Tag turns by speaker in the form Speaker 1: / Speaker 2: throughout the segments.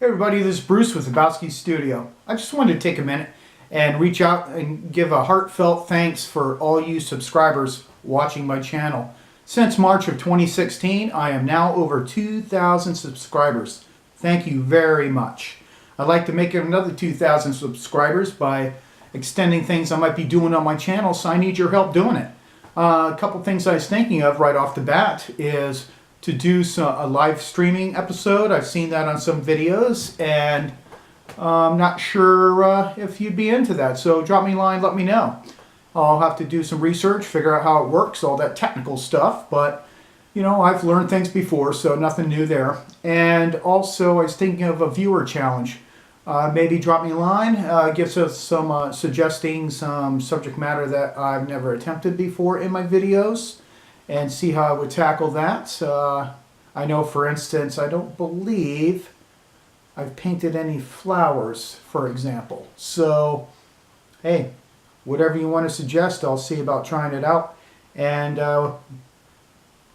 Speaker 1: Hey everybody, this is Bruce with Habowskistudio. I just wanted to take a minute and reach out and give a heartfelt thanks for all you subscribers watching my channel. Since March of 2016, I am now over 2,000 subscribers. Thank you very much. I'd like to make it another 2,000 subscribers by extending things I might be doing on my channel, so I need your help doing it. A couple things I was thinking of right off the bat is to do a live streaming episode. I've seen that on some videos, and I'm not sure if you'd be into that. So drop me a line, let me know. I'll have to do some research, figure out how it works, all that technical stuff. But, you know, I've learned things before, so nothing new there. And also, I was thinking of a viewer challenge. Maybe drop me a line, give us some suggesting some subject matter that I've never attempted before in my videos, and see how I would tackle that. I know, for instance, I don't believe I've painted any flowers, for example. So, hey, whatever you want to suggest, I'll see about trying it out, and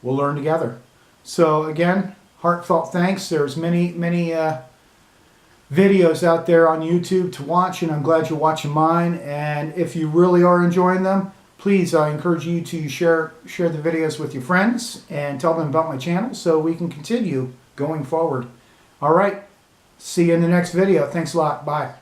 Speaker 1: we'll learn together. So again, heartfelt thanks. There's many videos out there on YouTube to watch, and I'm glad you're watching mine. And if you really are enjoying them, please, I encourage you to share the videos with your friends and tell them about my channel so we can continue going forward. All right, see you in the next video. Thanks a lot. Bye.